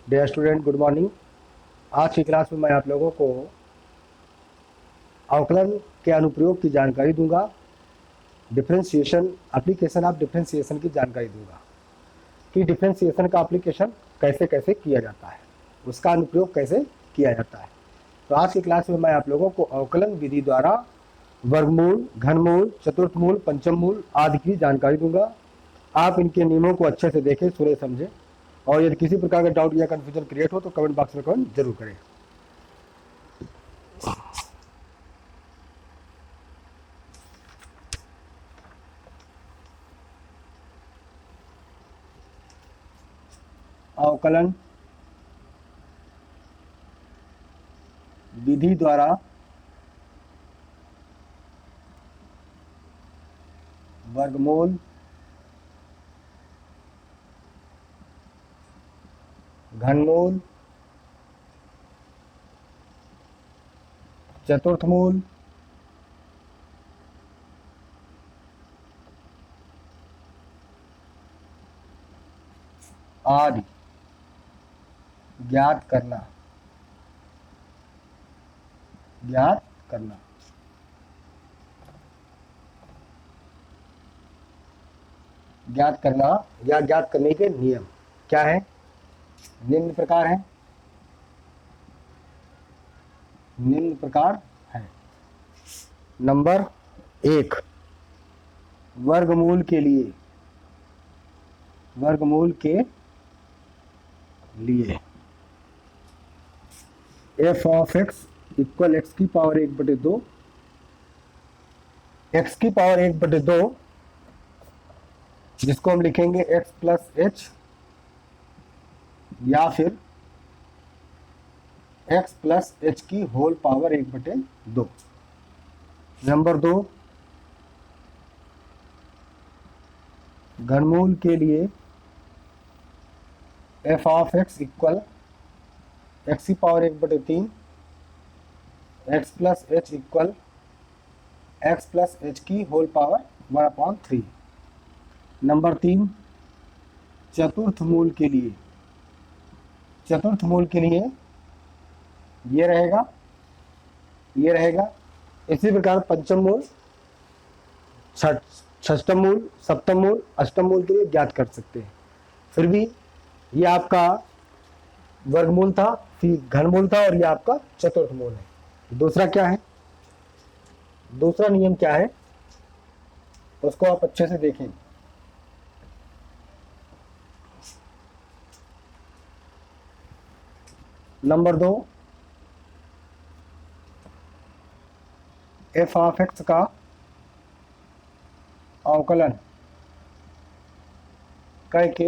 Dear student, good morning. आज की class में मैं आप लोगों को अवकलन के अनुप्रयोग की जानकारी दूंगा। डिफरेंशिएशन एप्लीकेशन ऑफ डिफरेंशिएशन की जानकारी दूंगा कि डिफरेंशिएशन का एप्लीकेशन कैसे कैसे किया जाता है, उसका अनुप्रयोग कैसे किया जाता है। तो आज की क्लास में मैं आप लोगों को अवकलन विधि द्वारा वर्गमूल, घनमूल, चतुर्थमूल, पंचम मूल आदि की जानकारी दूंगा। आप इनके नियमों को अच्छे से देखें, सुने, समझें, और यदि किसी प्रकार का डाउट या कन्फ्यूजन क्रिएट हो तो कमेंट बॉक्स में कमेंट जरूर करें। अवकलन विधि द्वारा वर्गमूल, घनमूल, चतुर्थमूल, आदि ज्ञात करना ज्ञात करना ज्ञात करना या ज्ञात करने के नियम क्या है? निम्न प्रकार है। नंबर 1, वर्गमूल के लिए F of x equal x की पावर 1/2, एक्स की पावर 1/2 जिसको हम लिखेंगे एक्स प्लस एच या फिर एक्स प्लस एच की होल पावर 1/2। नंबर 2, घनमूल के लिए F of x equal x की power 1/3, X plus H equal x plus H की होल पावर 1/3। नंबर 3, चतुर्थ मूल के लिए ये रहेगा इसी प्रकार पंचम मूल, षष्टम मूल, सप्तम मूल, अष्टम मूल के लिए ज्ञात कर सकते हैं। फिर भी ये आपका वर्गमूल था, फिर घनमूल था, और ये आपका चतुर्थ मूल है। दूसरा क्या है, दूसरा नियम क्या है उसको आप अच्छे से देखें। नंबर 2, एफ ऑफ एक्स का अवकलन करके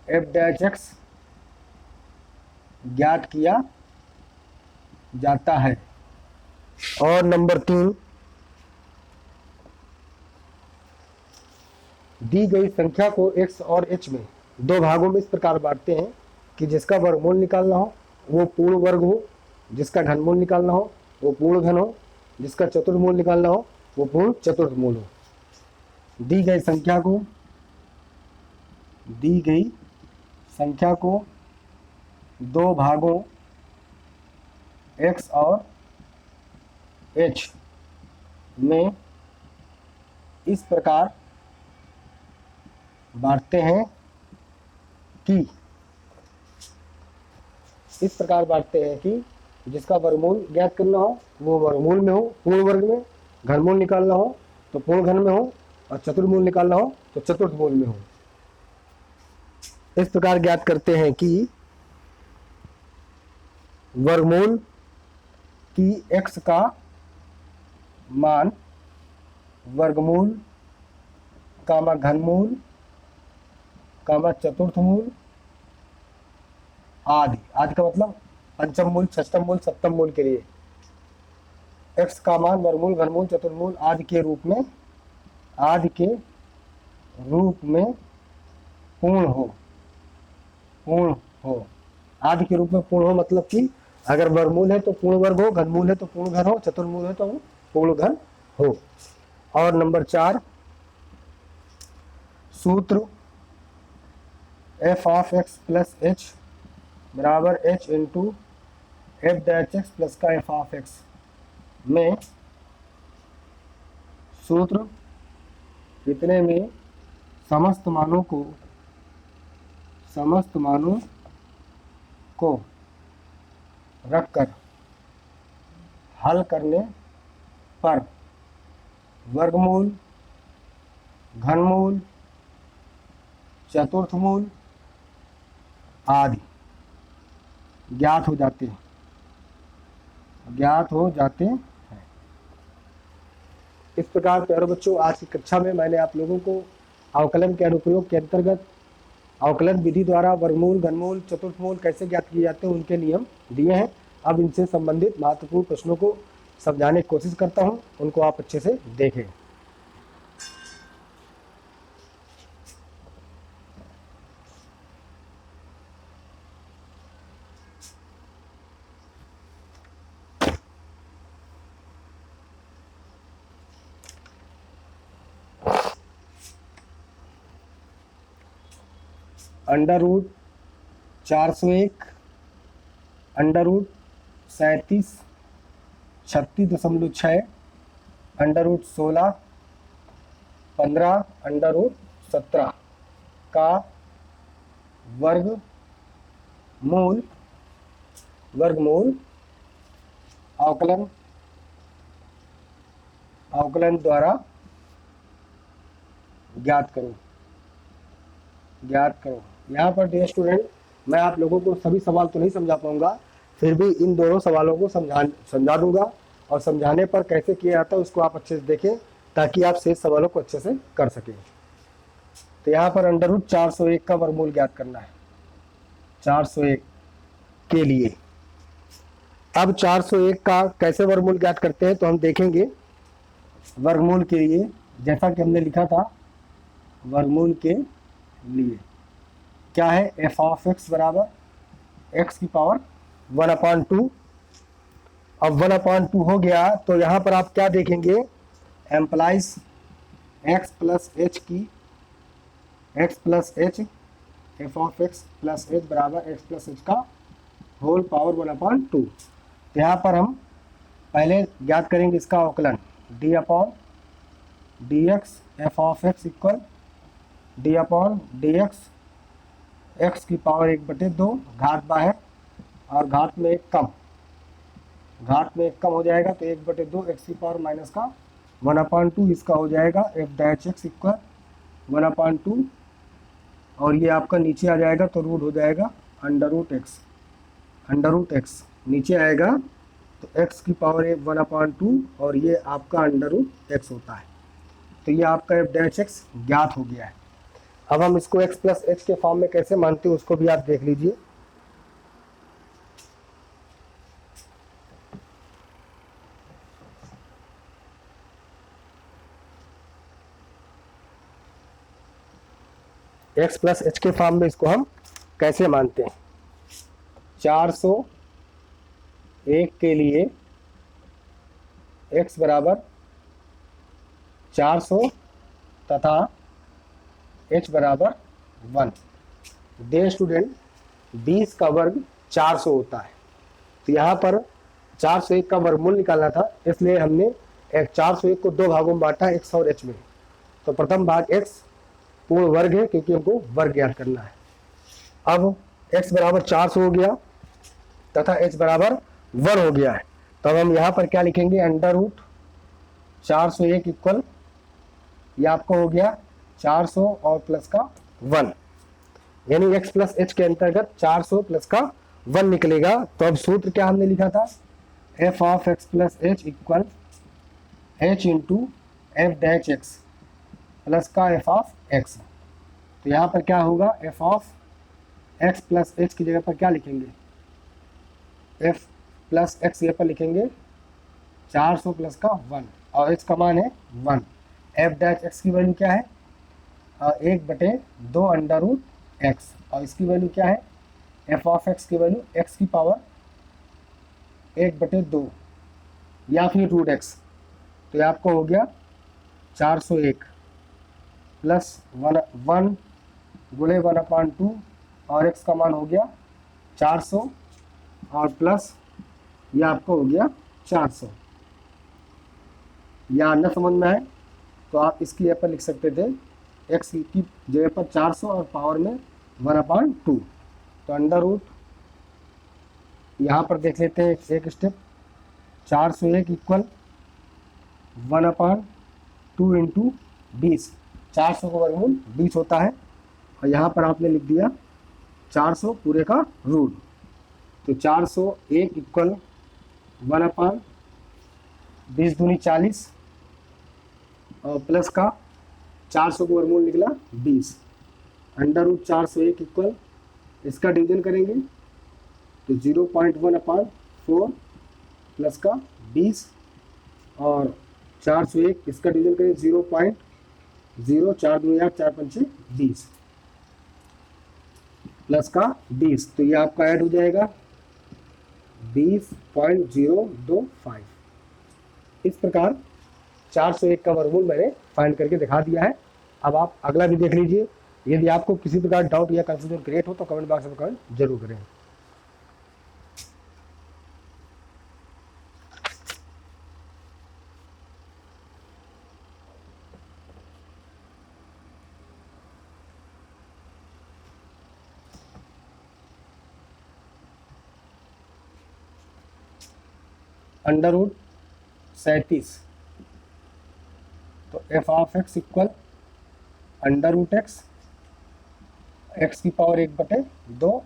एफ डैश एक्स ज्ञात किया जाता है। और नंबर 3, दी गई संख्या को x और h में दो भागों में इस प्रकार बांटते हैं कि जिसका वर्गमूल निकालना हो वो पूर्ण वर्ग हो, जिसका घनमूल निकालना हो वो पूर्ण घन हो, जिसका चतुर्मूल निकालना हो वो पूर्ण चतुर्थमूल हो। दी गई संख्या को दो भागों x और h में इस प्रकार बांटते हैं कि जिसका वर्गमूल ज्ञात करना हो वो वर्गमूल में हो पूर्ण वर्ग में, घनमूल निकालना हो तो पूर्ण घन में हो, और चतुर्मूल निकालना हो तो चतुर्थ मूल में हो। इस प्रकार ज्ञात करते हैं कि वर्गमूल की x का मान वर्गमूल कामा घनमूल कामा चतुर्थमूल आदि का मतलब पंचम मूल, षष्टम मूल, सप्तम मूल के लिए x का मान वर्गमूल, घनमूल, चतुर्मूल आदि के रूप में पूर्ण हो आदि के रूप में पूर्ण हो, मतलब कि अगर वर्गमूल है तो पूर्ण वर्ग हो, घनमूल है तो पूर्ण घन हो, चतुर्मूल है तो पूर्ण घन हो। और नंबर 4, सूत्र F of x plus H बराबर H into F dash x plus का एफ ऑफ एक्स में सूत्र कितने में समस्त मानों को रखकर हल करने पर वर्गमूल, घनमूल, चतुर्थमूल आदि ज्ञात हो जाते हैं। इस प्रकार प्यारे बच्चों, आज की कक्षा में मैंने आप लोगों को अवकलन के अनुप्रयोग के अंतर्गत अवकलन विधि द्वारा वर्गमूल, घनमूल, चतुर्थमूल कैसे ज्ञात किए जाते हैं उनके नियम दिए हैं। अब इनसे संबंधित महत्वपूर्ण प्रश्नों को समझाने की कोशिश करता हूं, उनको आप अच्छे से देखें। Under root 401 under root 37 36.6 under root 16 15 under root 17 का वर्गमूल अवकलन द्वारा ज्ञात करो। यहाँ पर डियर स्टूडेंट, मैं आप लोगों को सभी सवाल तो नहीं समझा पाऊंगा, फिर भी इन दोनों सवालों को समझा दूंगा और समझाने पर कैसे किया जाता है उसको आप अच्छे से देखें ताकि आप शेष सवालों को अच्छे से कर सकें। तो यहाँ पर अंडर रूट 401 का वर्गमूल ज्ञात करना है 401 के लिए। अब 401 का कैसे वर्गमूल ज्ञात करते हैं तो हम देखेंगे। वर्गमूल के लिए जैसा कि हमने लिखा था, वर्गमूल के लिए क्या है, एफ ऑफ एक्स बराबर एक्स की पावर 1/2। अब 1/2 हो गया तो यहाँ पर आप क्या देखेंगे, employees x plus H F of x plus H बराबर एक्स प्लस एच का होल पावर 1/2। तो यहाँ पर हम पहले ज्ञात करेंगे इसका अवकलन, D upon d x F of x equal D upon d x की पावर 1/2 घात बाहर और घात में एक कम हो जाएगा तो 1/2 एक्स की पावर माइनस का 1/2 इसका हो जाएगा एफ डैच एक्स इक्वल 1/2 और ये आपका नीचे आ जाएगा तो रूट हो जाएगा अंडर रूट एक्स नीचे आएगा तो एक्स की पावर 1/2 और ये आपका अंडर रूट एक्स होता है। तो ये आपका एफ डैच एक्स ज्ञात हो गया है। अब हम इसको x प्लस एच के फॉर्म में कैसे मानते हैं उसको भी आप देख लीजिए। x प्लस एच के फॉर्म में इसको हम कैसे मानते हैं। 401 के लिए x बराबर 400 तथा h बराबर 1। डियर स्टूडेंट, 20 का वर्ग 400 होता है, तो यहाँ पर 401 का वर्गमूल निकालना था, इसलिए हमने 401 को दो भागों में बांटा, x और h में। तो प्रथम भाग x पूर्ण वर्ग है क्योंकि हमको वर्ग ज्ञात करना है। अब x बराबर 400 हो गया तथा h बराबर 1 हो गया है, तो अब हम यहाँ पर क्या लिखेंगे, अंडर रूट 401 इक्वल ये आपको हो गया 400 और प्लस का 1, यानी x प्लस एच के अंतर्गत 400 प्लस का 1 निकलेगा। तो अब सूत्र क्या हमने लिखा था, F of x plus H equal H into F dash x plus का एफ ऑफ एक्स। तो यहाँ पर क्या होगा, F of x plus H की जगह पर क्या लिखेंगे, एफ प्लस एक्स यहाँ पर लिखेंगे 400 प्लस का 1 और एच का मान है 1। एफ डैच एक्स की वैल्यू क्या है, 1/2 अंडर रूट एक्स और इसकी वैल्यू क्या है, एफ ऑफ एक्स की वैल्यू एक्स की पावर 1/2 या फिर रूट एक्स। तो ये आपको हो गया 401 प्लस 1 गुणे 1/2 और x का मान हो गया 400 और प्लस ये आपको हो गया 400। या न समझ में है तो आप इसकी जगह पर लिख सकते थे x की जगह पर 400 और पावर में 1/2। तो अंडर रूट यहाँ पर देख लेते हैं एक स्टेप। 401 equal 1/2 into 20। 400 का वर्गमूल 20 होता है और यहाँ पर आपने लिख दिया 400 पूरे का रूट। तो 401 इक्वल 1/20 दूनी 40 और प्लस का 400 का वर्गमूल निकला 20। अंडर रूट 401 इक्वल इसका डिवीजन करेंगे तो 0.1/4 प्लस का 20 और 401 इसका डिवीजन करें 0.0 4 दूनी 8 4 पंचे 20 प्लस का 20। तो ये आपका ऐड हो जाएगा 20.025। इस प्रकार 401 का वर्गमूल मैंने फाइंड करके दिखा दिया है। अब आप अगला भी देख लीजिए। यदि आपको किसी प्रकार डाउट या कंफ्यूजन क्रिएट हो तो कमेंट बॉक्स में कमेंट जरूर करें। अंडर रूट 37 तो f of x equal under root x की power 1/2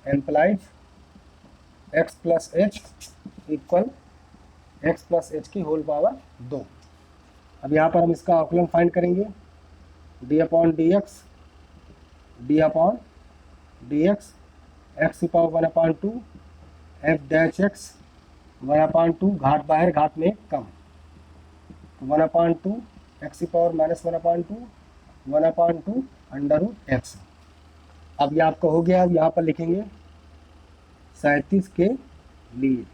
implies x plus H equal x plus H की होल पावर 2। अब यहाँ पर हम इसका अवकलन फाइंड करेंगे d अपॉन dx एक्स की पावर 1/2 एफ डैश एक्स 1/2 घात बाहर घात में कम 1/2 एक्स की पावर -1/2 1/2 अंडर रूट एक्स। अब ये आपका हो गया। अब यहाँ पर लिखेंगे 37 के लिए।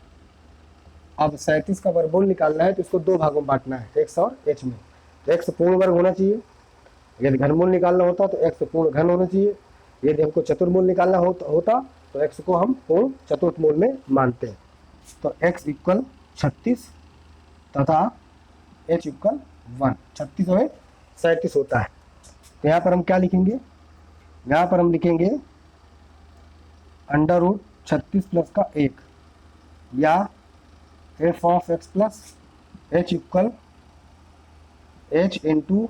अब 37 का वर्गमूल निकालना है तो इसको दो भागों में बांटना है, x और h में। तो x पूर्ण वर्ग होना चाहिए। यदि घनमूल निकालना होता तो x पूर्ण घन होना चाहिए। यदि हमको चतुर्मूल निकालना होता तो x को हम पूर्ण चतुर्थमूल में मानते हैं। तो x इक्वल 36 तथा h इक्वल 1। 36 और 37 होता है। तो यहाँ पर हम क्या लिखेंगे? यहाँ पर हम लिखेंगे अंडर रूट 36 प्लस का 1 या F of x plus H equal H into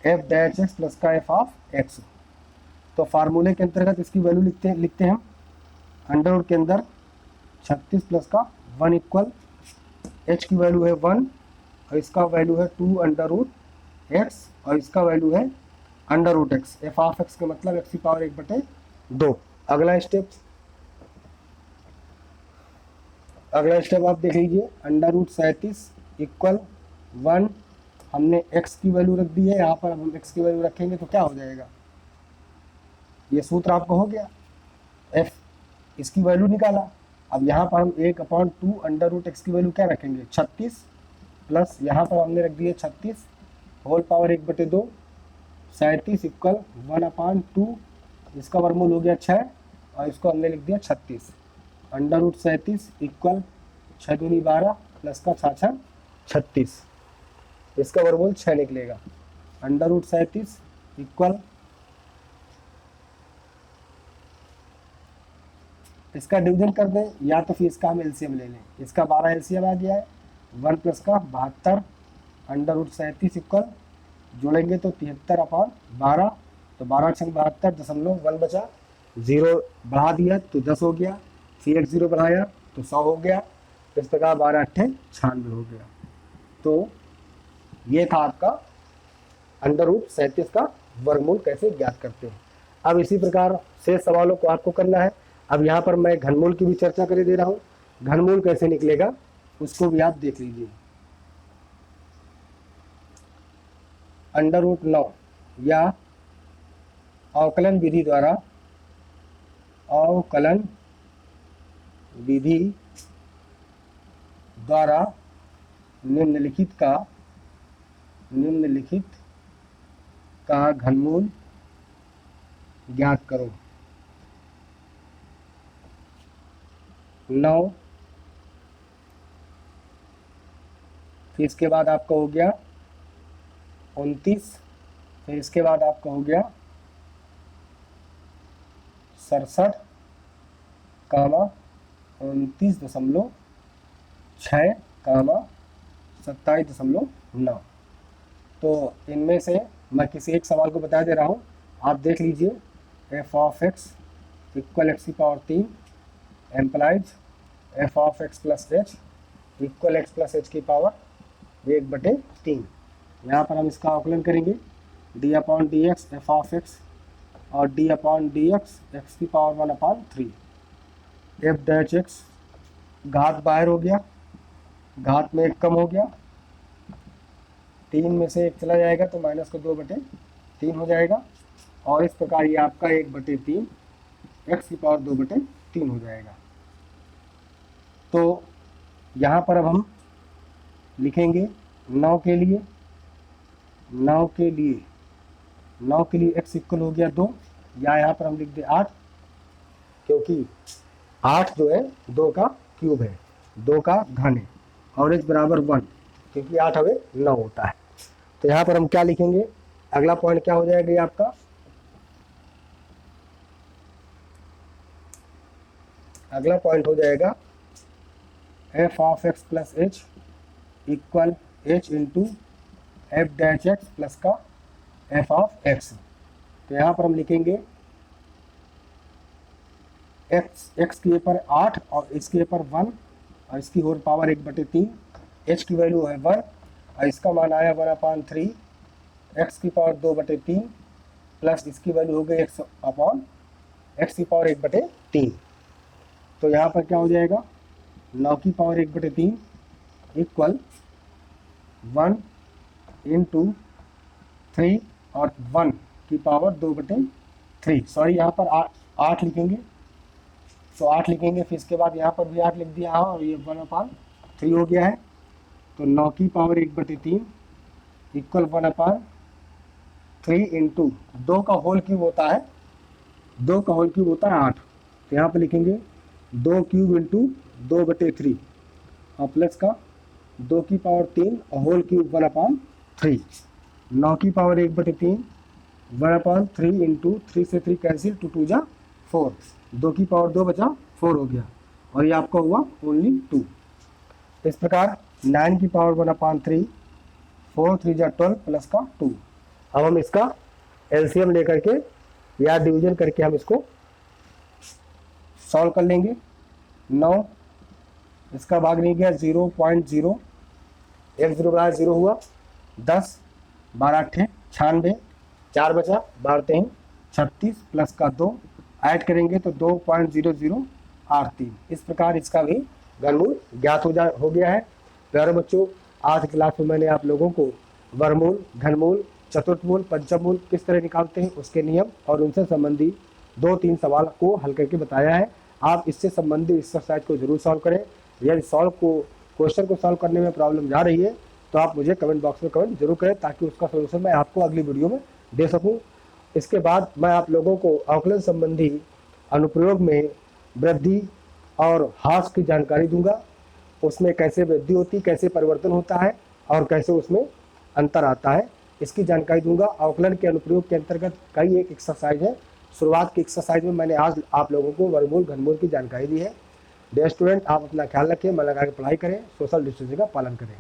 F dash x plus का एफ ऑफ एक्स। तो फार्मूले के अंतर्गत इसकी वैल्यू लिखते हैं हम। अंडर रूट के अंदर 36 प्लस का 1 इक्वल एच की वैल्यू है 1 और इसका वैल्यू है 2 अंडर रूट एक्स और इसका वैल्यू है under root x. F of x का मतलब एक्स की पावर 1/2। अगला स्टेप आप देख लीजिए। अंडर रूट 37 इक्वल 1 हमने x की वैल्यू रख दी है। यहाँ पर हम x की वैल्यू रखेंगे तो क्या हो जाएगा? ये सूत्र आपको हो गया। f इसकी वैल्यू निकाला। अब यहाँ पर हम 1/2 अंडर रूट एक्स की वैल्यू क्या रखेंगे? 36 प्लस यहाँ पर हमने रख दिए 36 होल पावर 1/2 37 इक्वल 1/2 इसका वर्गमूल हो गया 6 और इसको हमने लिख दिया 36। अंडर रूट 37 इक्वल 6 दूनी 12 प्लस का 6 36 इसका वर्गमूल 6 निकलेगा। अंडर रूट 37 इक्वल इसका डिवीजन कर दें या तो फिर इसका हम एलसीएम ले लें। इसका 12 एलसीएम आ गया है 1 प्लस का 72 अंडर रूट 37 इक्वल जोड़ेंगे तो 73/12 तो 12×72.1 बचा। 0 बढ़ा दिया तो 10 हो गया। फिर एक 0 बढ़ाया तो 100 हो गया। इस प्रकार 12×8 96 हो गया। तो ये था आपका अंडर रूट 37 का वर्गमूल कैसे ज्ञात करते हैं। अब इसी प्रकार शेष सवालों को आपको करना है। अब यहाँ पर मैं घनमूल की भी चर्चा कर दे रहा हूँ। घनमूल कैसे निकलेगा उसको भी आप देख लीजिए। अंडर रूट 9 या अवकलन विधि द्वारा निम्नलिखित का घनमूल ज्ञात करो। 9, फिर इसके बाद आपका हो गया 29, फिर इसके बाद आपका हो गया 67, 29.6, 27.9। तो इनमें से मैं किसी एक सवाल को बता दे रहा हूँ, आप देख लीजिए। F of x equal x की power 3 implies f of x plus H equal x plus H की पावर 1/3। यहाँ पर हम इसका आकलन करेंगे, d upon d x F of x और d upon d x x की पावर 1/3। एफ डैच एक्स घात बाहर हो गया, घात में 1 कम हो गया, 3 में से 1 चला जाएगा तो माइनस को 2/3 हो जाएगा, और इस प्रकार ये आपका 1/3 एक्स की पावर 2/3 हो जाएगा। तो यहाँ पर अब हम लिखेंगे 9 के लिए, 9 के लिए x इक्वल हो गया 2, या यहाँ पर हम लिख दे 8, क्योंकि 8 जो है 2 का क्यूब है, 2 का घन है, और x बराबर 1, क्योंकि 8 हमें 9 होता है। तो यहाँ पर हम क्या लिखेंगे, अगला पॉइंट क्या हो जाएगा ये आपका, अगला पॉइंट हो जाएगा F of x plus H equal H into F dash x plus का एफ ऑफ एक्स। तो यहाँ पर हम लिखेंगे एक्स के ऊपर 8 और इसके ऊपर 1 और इसकी होल पावर 1/3, एच की वैल्यू है 1 और इसका मान आया 1/3, एक्स की पावर 2/3 प्लस इसकी वैल्यू हो गई एक्स की पावर 1/3। तो यहाँ पर क्या हो जाएगा, 9 की पावर 1/3 इक्वल 1 इंटू 3 और 1 की पावर 2/3। सॉरी, यहाँ पर 8 लिखेंगे, तो 8 लिखेंगे, फिर इसके बाद यहाँ पर भी 8 लिख दिया और ये 1/3 हो गया है। तो 9 की पावर 1/3 इक्वल 1/3 इंटू 2 का होल क्यूब होता है, 2 का होल क्यूब होता है 8। तो यहाँ पर लिखेंगे 2 क्यूब इंटू 2/3 और प्लस का 2 की पावर 3 और होल क्यूब 1/3। 9 की पावर 1/3 1/3 इंटू 3 से 3 कैंसिल, 2 2 जा 4, 2 की पावर 2 बचा 4 हो गया, और ये आपका हुआ ओनली 2। इस प्रकार 9 की पावर 1/3, 4 3 जा 12 प्लस का 2। अब हम इसका एलसीएम लेकर के या डिवीजन करके हम इसको सॉल्व कर लेंगे। 9 इसका भाग नहीं गया 0.0, 1 0 बराबर 0 हुआ, 10 12 8 96, 4 बचा, बारते हैं 36 प्लस का 2 ऐड करेंगे तो 2.0083। इस प्रकार इसका भी घनमूल ज्ञात हो गया है। प्यारे बच्चों, आज की क्लास में मैंने आप लोगों को वर्गमूल, घनमूल, चतुर्थमूल, पंचमूल किस तरह निकालते हैं उसके नियम और उनसे संबंधी 2-3 सवाल को हल करके बताया है। आप इससे संबंधित एक्सरसाइज को जरूर सॉल्व करें। यदि क्वेश्चन को सॉल्व करने में प्रॉब्लम जा रही है तो आप मुझे कमेंट बॉक्स में कमेंट जरूर करें, ताकि उसका सोल्यूशन मैं आपको अगली वीडियो में दे सकूं। इसके बाद मैं आप लोगों को अवकलन संबंधी अनुप्रयोग में वृद्धि और ह्रास की जानकारी दूंगा, उसमें कैसे वृद्धि होती, कैसे परिवर्तन होता है और कैसे उसमें अंतर आता है, इसकी जानकारी दूंगा। अवकलन के अनुप्रयोग के अंतर्गत कई एक एक्सरसाइज है। शुरुआत की एक्सरसाइज में मैंने आज आप लोगों को वर्गमूल, घनमूल की जानकारी दी है। डियर स्टूडेंट, आप अपना ख्याल रखें, मन लगा के पढ़ाई करें, सोशल डिस्टेंसिंग का पालन करें।